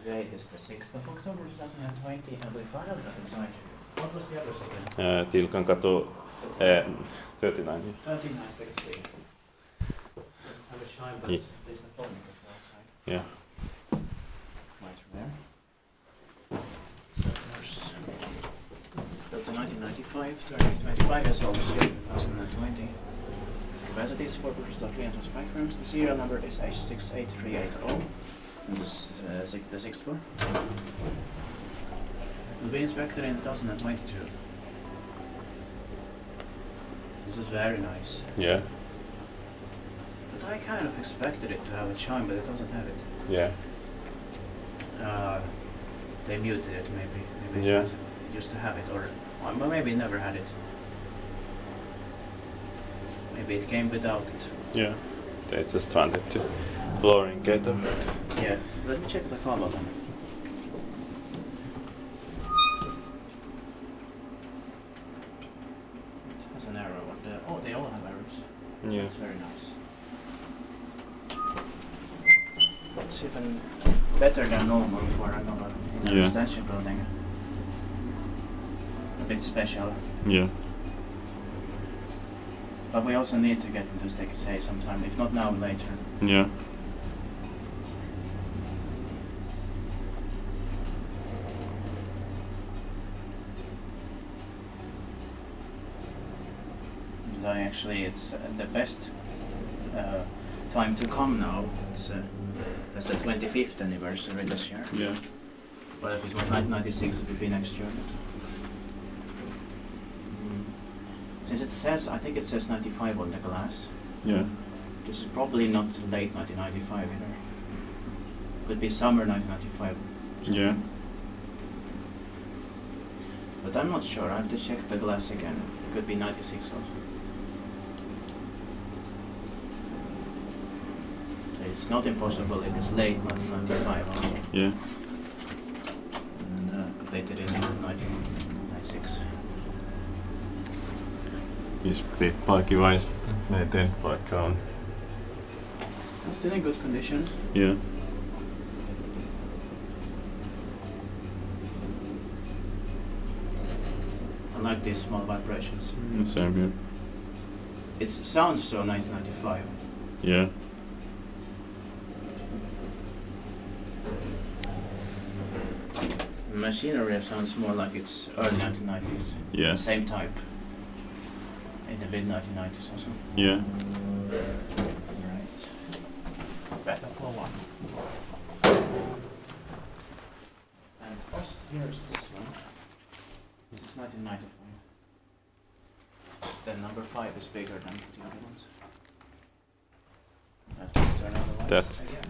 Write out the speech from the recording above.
date is the 6th of October 2020 and we finally got inside. What was the address again? Tilkankatu 39. 39 Street. Doesn't have a chime, but there's the phone nickel outside. Yeah. Right there. Settlers. Built in 1995, turning 25 years old this year, 2020. Capacity is 4 persons of 325 rooms. The serial number is H68380. And this the sixth floor. Will be inspected in 2022. This is very nice. Yeah. But I kind of expected it to have a chime, but it doesn't have it. Yeah. They muted it, maybe. Maybe Yeah. it used to have it, or maybe it never had it. Maybe it came without it. Yeah. They just wanted to flooring get them. Yeah. Let me check the car button. It has an arrow. Oh, they all have arrows. Yeah. That's very nice. It's even better than normal for a normal residential building. A bit special. Yeah. But we also need to get into Stekisei sometime, if not now, later. Yeah. Actually, it's the best time to come now. It's the 25th anniversary this year. Yeah. But if it was 1996, it would be next year. Since it says, I think it says 95 on the glass. Yeah. This is probably not late 1995 either. Could be summer 1995. Yeah. But I'm not sure. I have to check the glass again. It could be 96 also. It's not impossible, it is late 1995 also. Yeah. And updated in 1996. Inspektit paikivais näiden paikka on. It's still in good condition. Yeah. I like these small vibrations. Same here. It sounds so 1995. Yeah. Machinery sounds more like it's early 1990s. Yeah. Same type. In the mid 1990s also. Yeah. Right. Better for one. And here's this one. This is 1995. Then number 5 is bigger than the other ones. That turn otherwise. That's again.